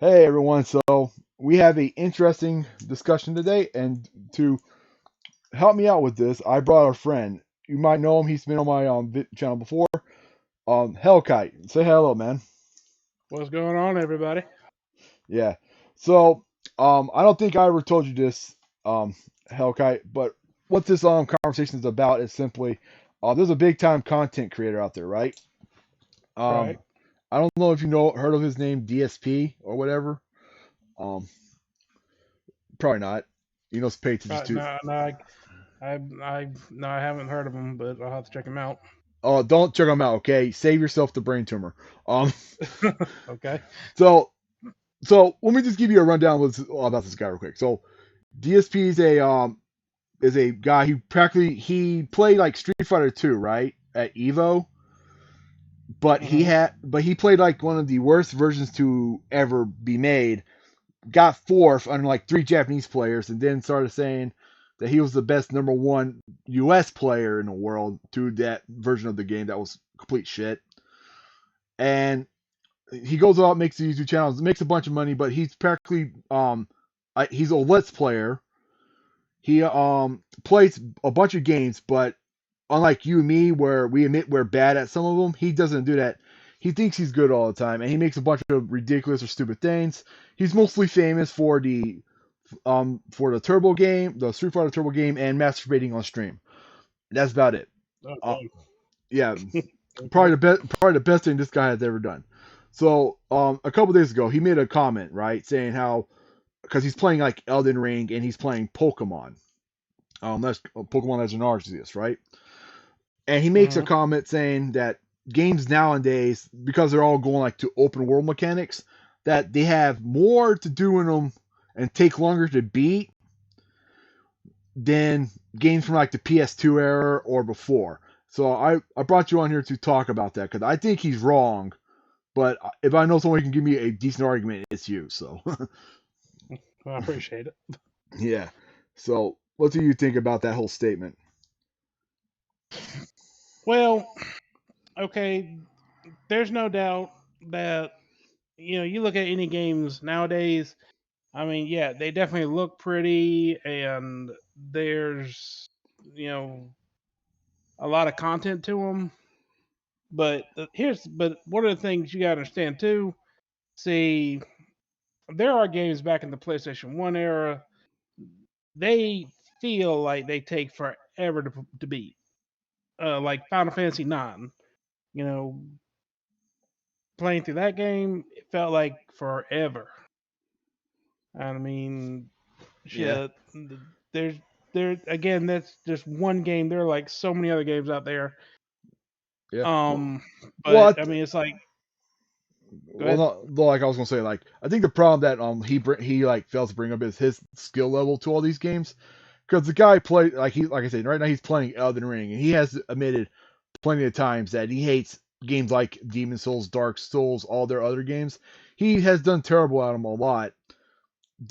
Hey everyone, so we have a interesting discussion today, and to help me out with this, I brought a friend. You might know him; he's been on my channel before. HelKite, say hello, man. What's going on, everybody? Yeah. So, I don't think I ever told you this, um, HelKite, but what this conversation is about is simply, there's a big time content creator out there, right? Right? Um, I don't know if you know heard of his name, DSP or whatever. Um, Probably not. You know, pay attention to. No, no, no, I haven't heard of them, but I'll have to check them out. Oh, don't check them out, okay? Save yourself the brain tumor. Um, Okay. so let me just give you a rundown about this guy real quick. So DSP is a guy who practically he played like Street Fighter 2, right? At Evo, hmm but he played like one of the worst versions to ever be made. Got fourth under like three Japanese players, and then started saying that he was the best number one U.S. player in the world to that version of the game that was complete shit. And he goes out, makes the YouTube channels, makes a bunch of money, but he's practically he's a Let's player. He plays a bunch of games, but unlike you and me, where we admit we're bad at some of them, he doesn't do that. He thinks he's good all the time, and he makes a bunch of ridiculous or stupid things. He's mostly famous for the Turbo game, the Street Fighter Turbo game, and masturbating on stream. That's about it. Oh, Uh, dang. yeah, Okay. probably the best thing this guy has ever done. So a couple days ago, he made a comment, right, saying how because he's playing like Elden Ring and he's playing Pokemon, that's Pokemon Legend Arceus, right? And he makes a hmm comment saying that games nowadays, because they're all going like to open world mechanics, that they have more to do in them and take longer to beat than games from like the PS2 era or before. So I brought you on here to talk about that because I think he's wrong. But if I know someone who can give me a decent argument, it's you. So I appreciate it. yeah. So what do you think about that whole statement? Well, okay. There's no doubt that you look at any games nowadays. I mean, yeah, they definitely look pretty, and there's you know a lot of content to them. But one of the things you gotta understand too. See, there are games back in the PlayStation 1 era, they feel like they take forever to beat. Like Final Fantasy 9, you know, playing through that game, it felt like forever. I mean, Yeah. shit, there's there again, that's just one game. There are like so many other games out there. Yeah. Um, but I What? mean, it's like, go Well, ahead. not like I was gonna say. Like I think the problem that he like fails to bring up is his skill level to all these games. Because the guy play like I said right now he's playing Elden Ring and he has admitted plenty of times that he hates games like Demon Souls, Dark Souls, all their other games. He has done terrible at them a lot,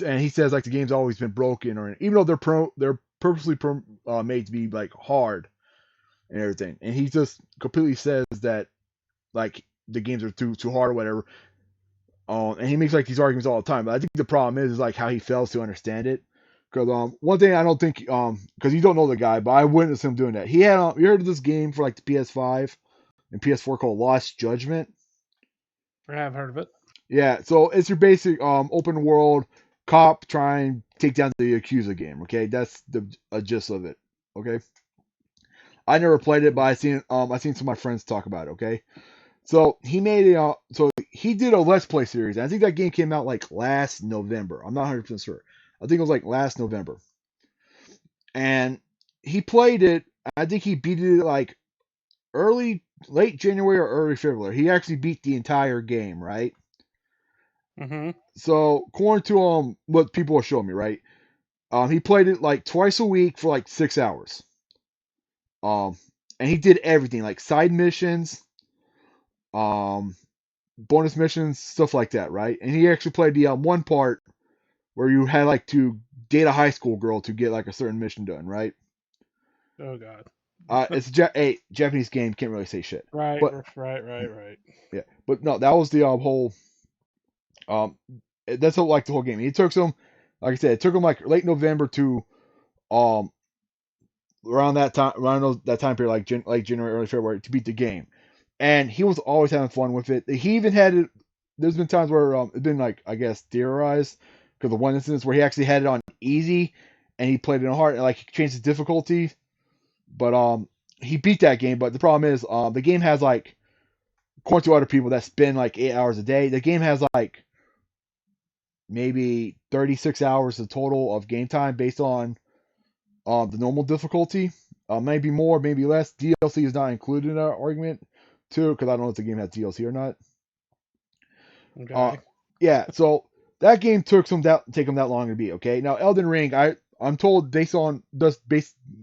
and he says like the game's always been broken or even though they're purposely made to be like hard and everything, and he just completely says that like the games are too hard or whatever. And he makes like these arguments all the time. But I think the problem is like how he fails to understand it. Because one thing I don't think because you don't know the guy, but I witnessed him doing that. He had you heard of this game for like the PS5 and PS4 called Lost Judgment? I have heard of it. Yeah, so it's your basic open world cop trying to take down the Yakuza game. Okay, that's the gist of it. Okay, I never played it, but I seen some of my friends talk about it. Okay, so he did a Let's Play series. I think that game came out like last November. I'm not 100% sure. I think it was like last November. And he played it. I think he beat it like late January or early February. He actually beat the entire game, right? hmm So according to what people are showing me, right? He played it like twice a week for like 6 hours. Um, and he did everything like side missions, um, bonus missions, stuff like that, right? And he actually played the one part where you had like to date a high school girl to get like a certain mission done, right? Oh God. It's a Japanese game, can't really say shit, Right, but right, right, right. yeah, but no, that was the whole. Um, That's like the whole game. It took them, like I said, it took them like late November to um around that time, that time period, like January, early February, to beat the game. And he was always having fun with it. He even had it. There's been times where it's been like, I guess, theorized, because the one instance where he actually had it on easy and he played it on hard and like he changed the difficulty. But he beat that game. But the problem is the game has like, according to other people that spend like 8 hours a day, the game has like maybe 36 hours of total of game time based on the normal difficulty. Maybe more, maybe less. DLC is not included in our argument too, because I don't know if the game has DLC or not. Uh, Okay. yeah, so that game took take them that long to beat. Okay, now Elden Ring, I'm told based on the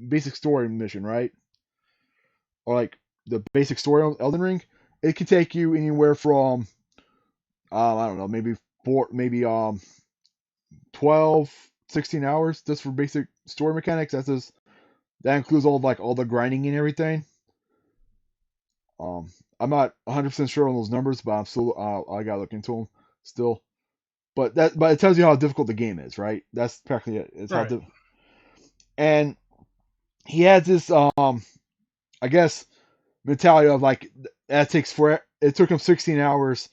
basic story mission, right, or like the basic story of Elden Ring, it can take you anywhere from I don't know, maybe 12, 16 hours just for basic story mechanics. That includes all the grinding and everything. I'm not 100% sure on those numbers, but I'm still I gotta look into them still. But it tells you how difficult the game is, right? That's practically it. It's how Right. and he has this I guess mentality of like that takes for it took him 16 hours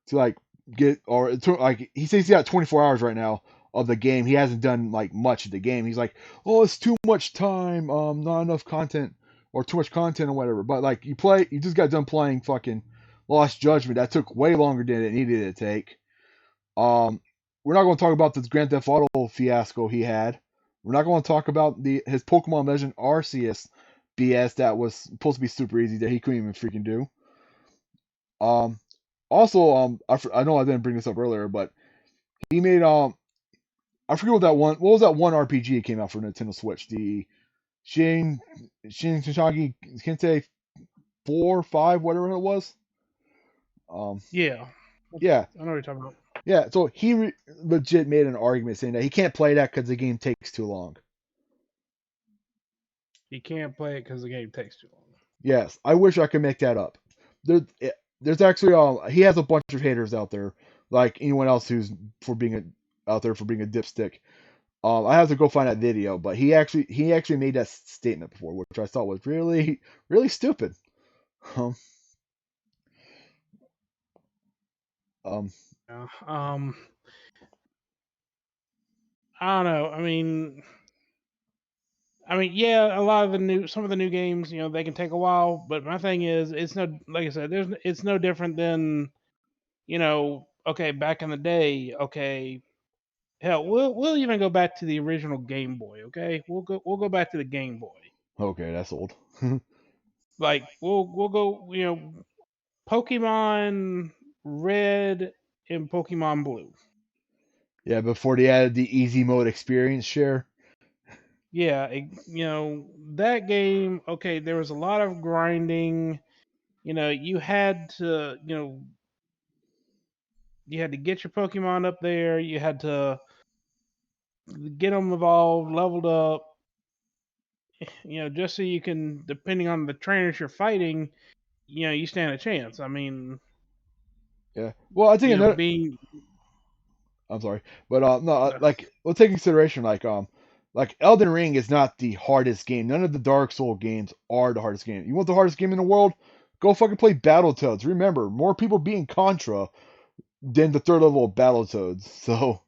to like get, or it took like, he says he got 24 hours right now of the game. He hasn't done like much of the game. He's like, oh, it's too much time, not enough content, or too much content or whatever. But like you just got done playing fucking Lost Judgment. That took way longer than it needed to take. Um, we're not going to talk about this Grand Theft Auto fiasco he had. We're not going to talk about his Pokemon Legend Arceus BS that was supposed to be super easy that he couldn't even freaking do. Um, Also, I know I didn't bring this up earlier, but he made I forget what was that one RPG that came out for Nintendo Switch? The Shin Shishagi Kente 4, 5, whatever it was. Um, Yeah. yeah, I know what you're talking about. yeah. So legit made an argument saying that he can't play that because the game takes too long. You can't play it because the game takes too long. Yes, I wish I could make that up. There, there's actually he has a bunch of haters out there, like anyone else who's out there for being a dipstick. I have to go find that video, but he actually made that statement before, which I thought was really really stupid. Um, um, Yeah. I don't know. Yeah, some of the new games, they can take a while. But my thing is, it's no, like I said, it's no different than, okay, back in the day. Okay, hell, we'll even go back to the original Game Boy. Okay, we'll go back to the Game Boy. okay, that's old. Like we'll go, Pokemon Red and Pokemon Blue. Yeah, before they added the easy mode experience share. Yeah, that game. Okay, there was a lot of grinding. You had to, get your Pokemon up there. You had to get them evolved, leveled up. Just so you can, depending on the trainers you're fighting, you stand a chance. Yeah. Well, I think another. Being I'm sorry, but no, uh, like let's take consideration like Elden Ring is not the hardest game. None of the Dark Soul games are the hardest game. You want the hardest game in the world? Go fucking play Battletoads. Remember, more people beating Contra than the third level of Battletoads. So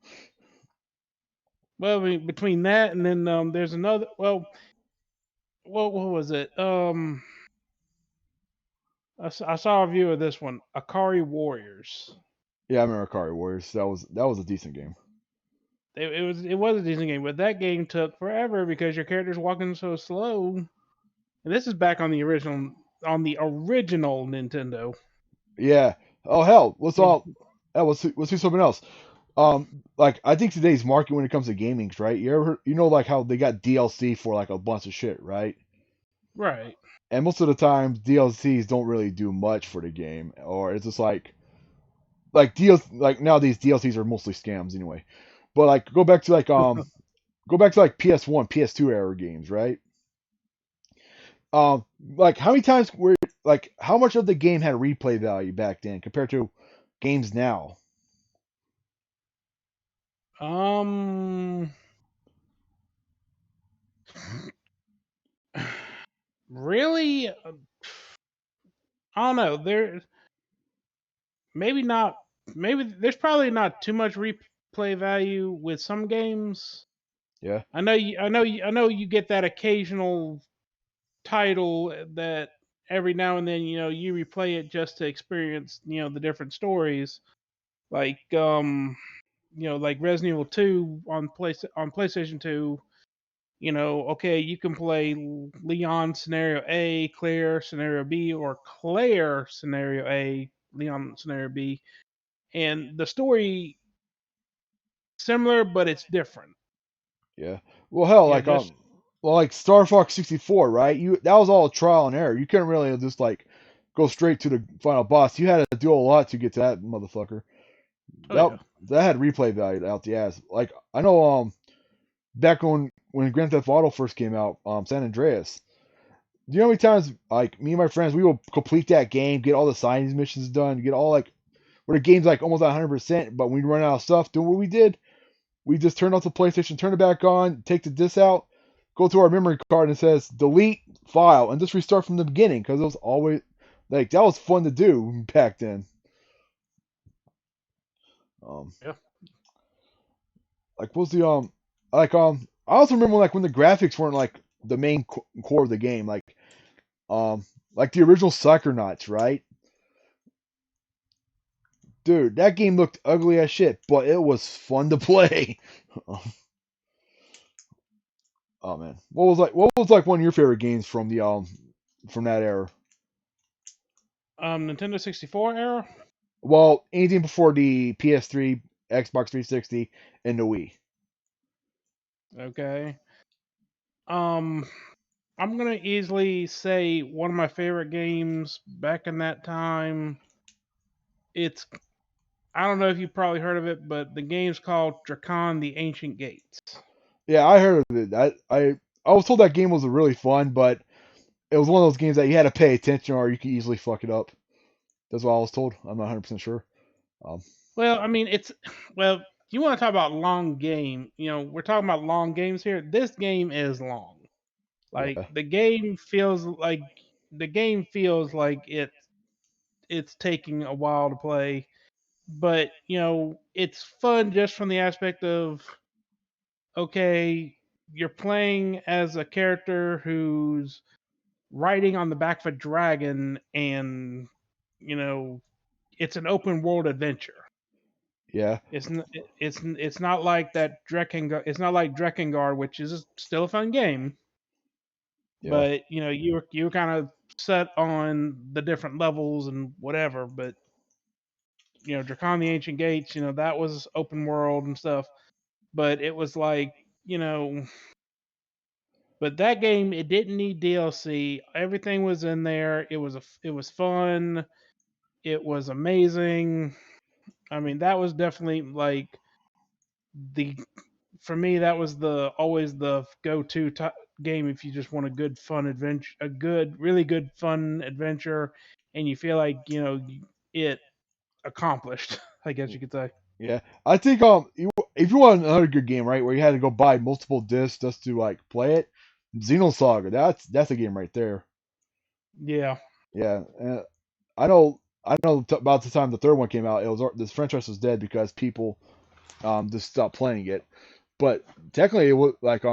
well, between that and then there's another. Well, what was it? I saw a review of this one, Akari Warriors. yeah, I remember Akari Warriors. That was a decent game. It was a decent game, but that game took forever because your character's walking so slow. And this is back on the original Nintendo. Yeah. Oh hell, Yeah. let's do something else. Like I think today's market when it comes to gamings, right? You know like how they got DLC for like a bunch of shit, right? Right. And most of the time DLCs don't really do much for the game, or it's just like nowadays DLCs are mostly scams anyway. But like go back to like PS1, PS2 era games, right? Like how many times were like how much of the game had replay value back then compared to games now? Um, really, I don't know. Maybe not. Maybe there's probably not too much replay value with some games. Yeah, I know you get that occasional title that every now and then you replay it just to experience the different stories. Like like Resident Evil 2 on PlayStation 2. Okay, you can play Leon scenario A, Claire scenario B, or Claire scenario A, Leon scenario B, and the story similar, but it's different. yeah. Well, hell, Just well, like Star Fox 64, right? That was all trial and error. You couldn't really just like go straight to the final boss. You had to do a lot to get to that motherfucker. oh That yeah, that had replay value out the ass. Like I know, back when Grand Theft Auto first came out, San Andreas. Do you know how many times like me and my friends we will complete that game, get all the science missions done, get all like where the game's like almost 100%, but we run out of stuff. Doing what we did, we just turned off the PlayStation, turn it back on, take the disc out, go to our memory card and it says delete file and just restart from the beginning because it was always like that was fun to do back then. Um, yeah. like what's the like I also remember like when the graphics weren't like the main core of the game, um like the original Psychonauts, right? Dude, that game looked ugly as shit, but it was fun to play. Oh man, what was like one of your favorite games from that era? Nintendo 64 era. Well, anything before the PS3, Xbox 360, and the Wii. Okay. Um, I'm gonna easily say one of my favorite games back in that time. It's I don't know if you probably heard of it, but the game's called Drakon: The Ancient Gates. Yeah, I heard of it. I was told that game was really fun, but it was one of those games that you had to pay attention or you could easily fuck it up. That's what I was told. I'm not 100% sure. Um, Well, I mean, it's well, you want to talk about long game? We're talking about long games here. This game is long. Like yeah, the game feels like it's taking a while to play, but it's fun just from the aspect of okay, you're playing as a character who's riding on the back of a dragon, and you know it's an open world adventure. yeah, It's not like that Drekengard. It's not like Drekengard, which is still a fun game, yeah, but you were kind of set on the different levels and whatever. But Drakon the Ancient Gates, that was open world and stuff. But it was like but that game, it didn't need DLC. Everything was in there. It was fun. It was amazing. I mean, that was definitely like the for me that was the always the go-to game if you just want a good fun adventure, a good really good fun adventure, and you feel like it accomplished. I guess you could say. yeah. I think if you want another good game, right, where you had to go buy multiple discs just to like play it, Xenosaga. That's a game right there. Yeah, Yeah, I know. About the time the third one came out, it was this franchise was dead because people just stopped playing it. But technically, it was like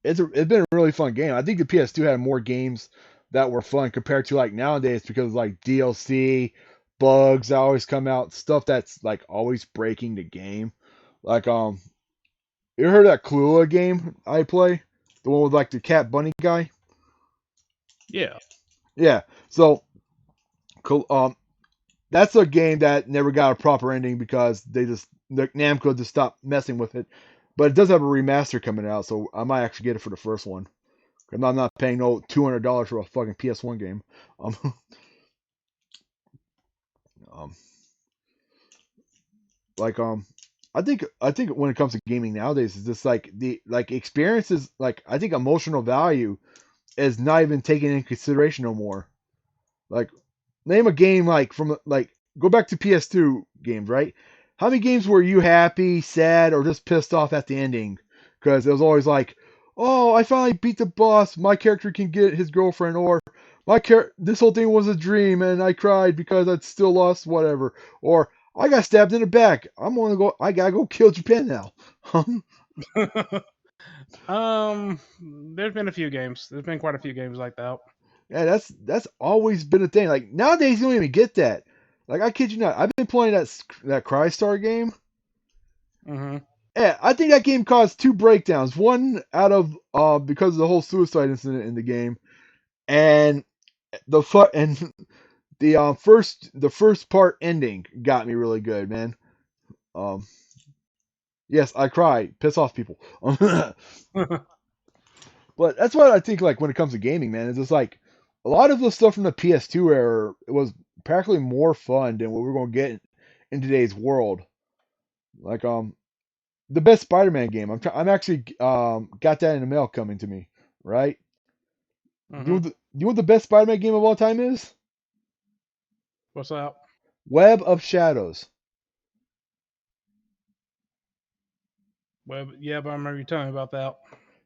it's been a really fun game. I think the PS2 had more games that were fun compared to like nowadays because like DLC, bugs that always come out, stuff that's like always breaking the game. Like you ever heard of that Clua game I play? The one with like the cat bunny guy? yeah, Yeah. So that's a game that never got a proper ending because the Namco just stopped messing with it. But it does have a remaster coming out, so I might actually get it for the first one. I'm not paying no $200 for a fucking PS1 game. Um, um, like I think when it comes to gaming nowadays, it's just like the like experiences. Like I think emotional value is not even taken in consideration no more. Like name a game like from like go back to PS2 games, right? how many games were you happy, sad, or just pissed off at the ending? Because it was always like, oh, I finally beat the boss. My character can get his girlfriend, or this whole thing was a dream, and I cried because I'd still lost whatever, or I got stabbed in the back. I gotta go kill Japan now. There's been a few games. There's been quite a few games like that. Yeah, that's always been a thing. Like nowadays, you don't even get that. Like I kid you not, I've been playing that CryStar game. Mm-hmm. Yeah, I think that game caused two breakdowns. One out of because of the whole suicide incident in the game, and and the first part ending got me really good, man. Um, yes, I cry, piss off people. But that's what I think. Like when it comes to gaming, man, it's just like a lot of the stuff from the PS2 era was practically more fun than what we're gonna get in today's world. Like the best Spider-Man game. I'm actually got that in the mail coming to me. Right? Mm-hmm. Do you know what the best Spider-Man game of all time is? What's that? Web of Shadows. Well, yeah, but I remember you telling me about that.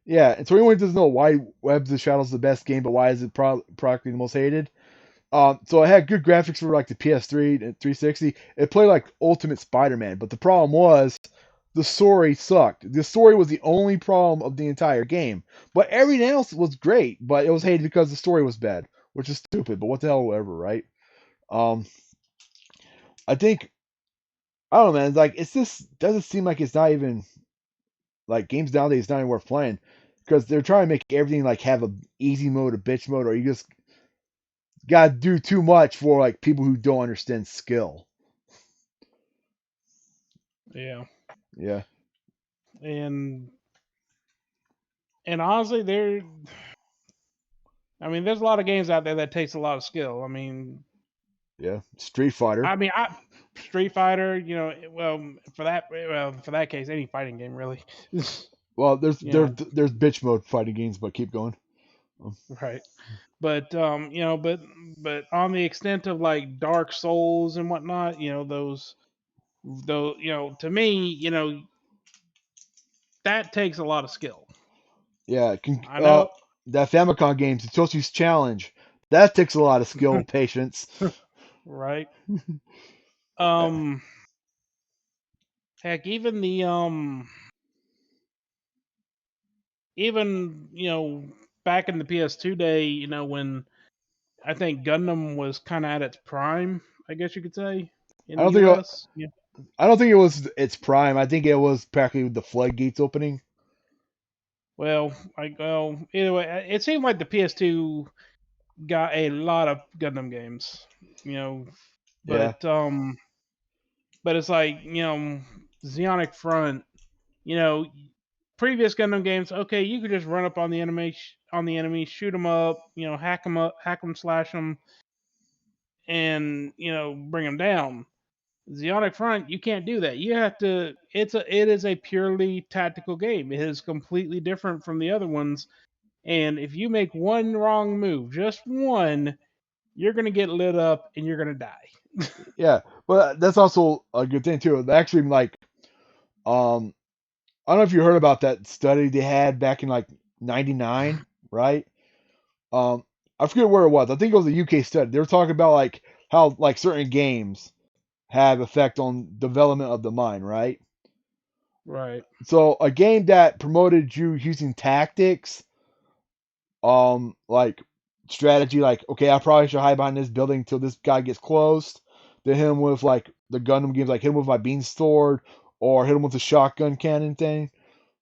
Yeah, and so anyone doesn't know why Webs of Shadows is the best game, but why is it practically the most hated? So it had good graphics for like the PS3 and 360. It played like Ultimate Spider-Man, but the problem was the story sucked. The story was the only problem of the entire game, but everything else was great. But it was hated because the story was bad, which is stupid. But what the hell, whatever, right? Um, I think I don't know, man. Like it's just doesn't seem like it's not even like games nowadays not even worth playing because they're trying to make everything like have a easy mode, a bitch mode, or you just gotta do too much for like people who don't understand skill. Yeah, Yeah, and honestly, I mean, there's a lot of games out there that takes a lot of skill. yeah. Street Fighter. I Street Fighter, for that case, any fighting game really. Well, you know, there's bitch mode fighting games, but keep going. Um, right? But but on the extent of like Dark Souls and whatnot, those to me, that takes a lot of skill. yeah, I know, that Famicom games, the Toshi's Challenge, that takes a lot of skill, patience. right? Uh, Um, heck, even back in the PS2 day, when I think Gundam was kind of at its prime, I guess you could say, in I the don't think U.S. Yeah. I don't think it was its prime. I think it was practically the floodgates opening. Either way, it seemed like the PS2 got a lot of Gundam games, you know, Yeah, but um, but it's like Zeonic Front, you know, previous Gundam games. Okay, you could just run up on the enemy, shoot them up, hack them, slash them, and bring them down. Zeonic Front, you can't do that. You have to. It is a purely tactical game. It is completely different from the other ones. And if you make one wrong move, just one, you're gonna get lit up and you're gonna die. yeah, but that's also a good thing too. Actually, like, um, I don't know if you heard about that study they had back in like '99, right? Um, I forget where it was. I think it was a UK study. They were talking about like how like certain games have effect on development of the mind, right? Right. So a game that promoted you using tactics, like strategy, like okay, I probably should hide behind this building until this guy gets close. Then hit him with like the Gundam games, like hit him with my beam sword or hit him with the shotgun cannon thing.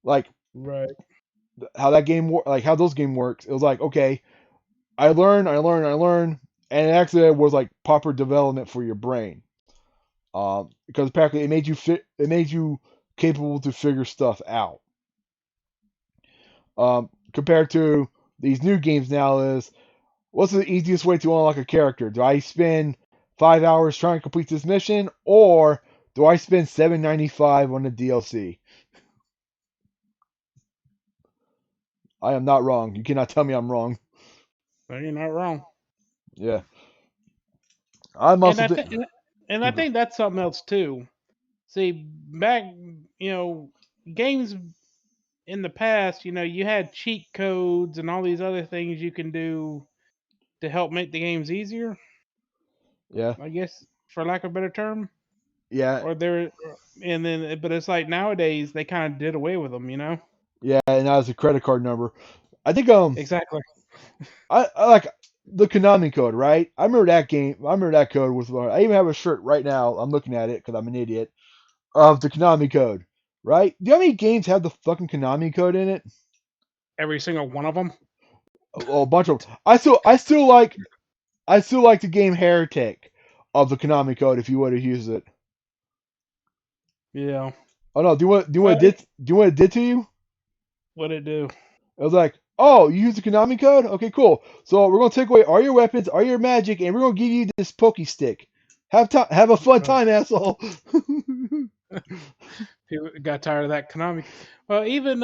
Like Right. how that game, like how those game works. It was like okay, I learn, and it actually was like proper development for your brain. Because practically it made you capable to figure stuff out. Compared to these new games now is what's the easiest way to unlock a character? Do I spend 5 hours trying to complete this mission, or do I spend $7.95 on the DLC? I am not wrong. You cannot tell me I'm wrong. So you're not wrong. Yeah, I'm And also I think and I think that's something else too. See, back, games in the past, you had cheat codes and all these other things you can do to help make the games easier, Yeah, I guess, for lack of a better term. yeah, Or there, and then, but it's like nowadays they kind of did away with them, yeah. And that was a credit card number. I think Exactly. I like the Konami code, right? I remember that game. I remember that code was. I even have a shirt right now. I'm looking at it because I'm an idiot of the Konami code, right? Do you know how many games have the fucking Konami code in it? Every single one of them. A bunch of. I still like the game Heretic of the Konami code if you would have used it. Yeah. Oh no, Well, do you want it did to you? what it do? It was like, oh, you use the Konami code? Okay, cool. So we're gonna take away all your weapons, all your magic, and we're gonna give you this Pokey Stick. Have a fun time, asshole. People got tired of that Konami. Well, even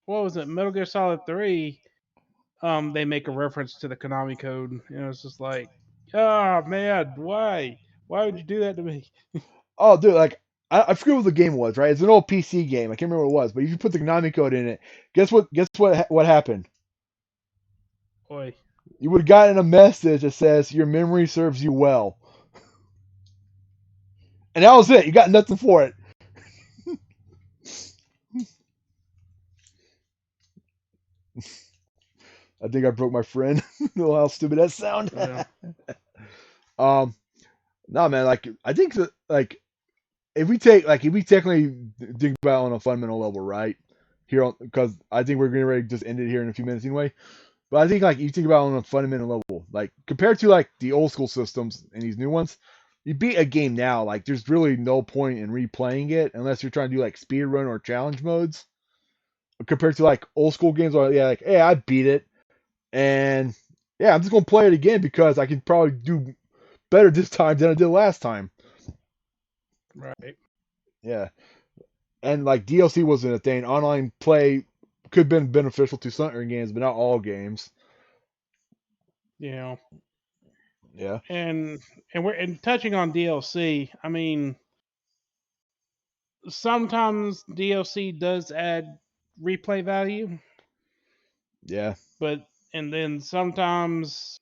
what was it? Metal Gear Solid 3. They make a reference to the Konami code. It's just like, oh man, why? Why would you do that to me? Oh, dude, like I forget what the game was, right? It's an old PC game. I can't remember what it was, but if you put the Konami code in it, guess what? What happened? Boy, You would have gotten a message that says your memory serves you well, and that was it. You got nothing for it. I think I broke my friend. Know how stupid that sound. yeah, um, no, man. Like I think that if we technically think about it on a fundamental level, right? Here, because I think we're getting ready to just end it here in a few minutes anyway. But I think like you think about it on a fundamental level, like compared to like the old school systems and these new ones, you beat a game now, like there's really no point in replaying it unless you're trying to do like speed run or challenge modes. Compared to like old school games where yeah, like hey, I beat it and yeah, I'm just gonna play it again because I can probably do better this time than I did last time. right. Yeah. And like DLC wasn't a thing. Online play could have been beneficial to certain games, but not all games. You know, Yeah. and touching on DLC. I mean, sometimes DLC does add replay value, Yeah. but and then sometimes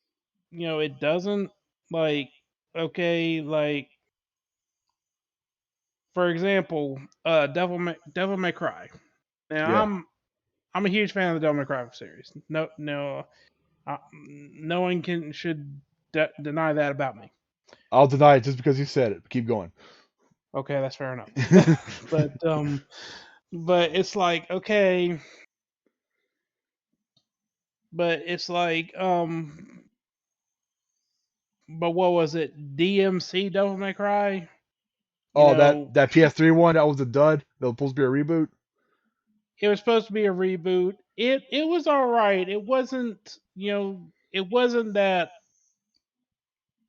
it doesn't. Like, okay, like for example, Devil May Cry. Now Yeah. I'm a huge fan of the Devil May Cry series. No, no one should deny that about me. I'll deny it just because you said it. Keep going. Okay, that's fair enough. But it's like okay, but it's like but what was it? DMC Devil May Cry. You Oh, that know, that PS3 one that was a dud. That was supposed to be a reboot. it was supposed to be a reboot. It was all right. It wasn't. It wasn't that.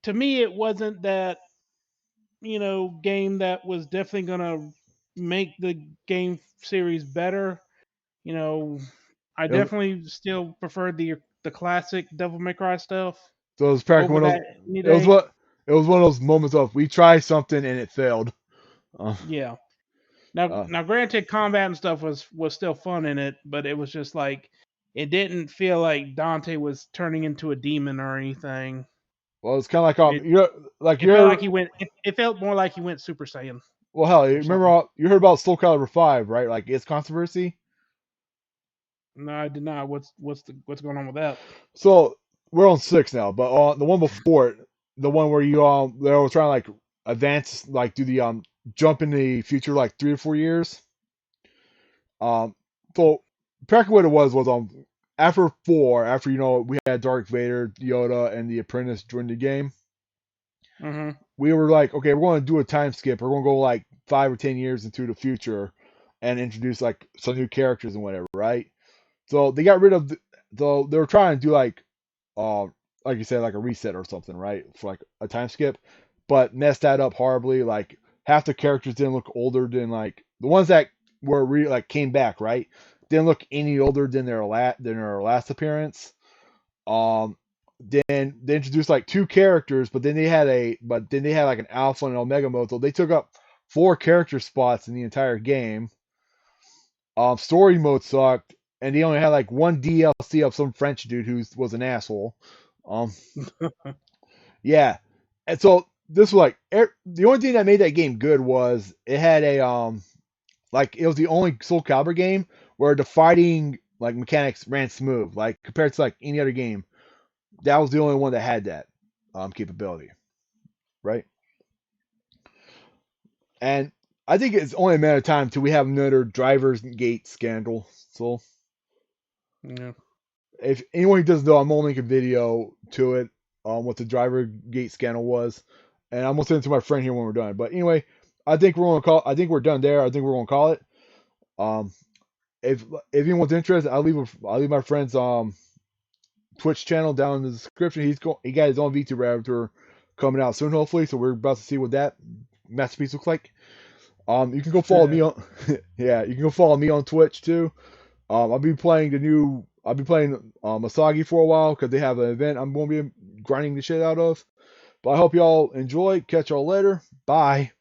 To me, it wasn't that. Game that was definitely gonna make the game series better. You know, I It was, definitely still prefer the classic Devil May Cry stuff so it was practically over one of that those. any It was day. what it was one of those moments of we tried something and it failed. Uh, Yeah. Now, uh, now, granted, combat and stuff was still fun in it, but it was just like it didn't feel like Dante was turning into a demon or anything. well, it's kind of like It like it felt like you're he went. It felt more like he went Super Saiyan well hell you or remember something. you heard about Soul Calibur 5 right? Like its controversy. No, I did not. What's going on with that? So we're on 6 now, but the one before it, the one where you they were trying to like advance like do the jump in the future like 3 or 4 years. Um, so practically what it was after 4, after we had Darth Vader, Yoda, and the Apprentice join the game, Hmm. we were like, okay, we're going to do a time skip. We're going to go like 5 or 10 years into the future and introduce like some new characters and whatever, right? So they got rid of so they were trying to do uh like you said like a reset or something, right? For like a time skip, but messed that up horribly. Like half the characters didn't look older than like the ones that were like came back, right? Didn't look any older than their last appearance. Um, then they introduced like 2 characters, but then they had like an alpha and omega mode, so they took up 4 character spots in the entire game. Story mode sucked, and they only had like one DLC of some French dude who was an asshole. Um, yeah, and so this was like the only thing that made that game good was it had a like it was the only Soul Calibur game where the fighting like mechanics ran smooth, like compared to like any other game. That was the only one that had that capability, right? And I think it's only a matter of time till we have another driver's gate scandal. So Yeah. if anyone who doesn't know, I'm gonna link a video to it on what the driver gate scandal was, and I'm gonna send it to my friend here when we're done. But anyway, I think we're gonna call. I think we're done there. I think we're gonna call it. Um, if anyone's interested, I'll leave my friend's Twitch channel down in the description. He got his own VTuber tour coming out soon, hopefully. So we're about to see what that masterpiece looks like. You can go follow me on yeah, you can go follow me on Twitch too. I'll be playing Asagi for a while because they have an event I'm going to be grinding the shit out of. But I hope y'all enjoy. Catch y'all later. Bye.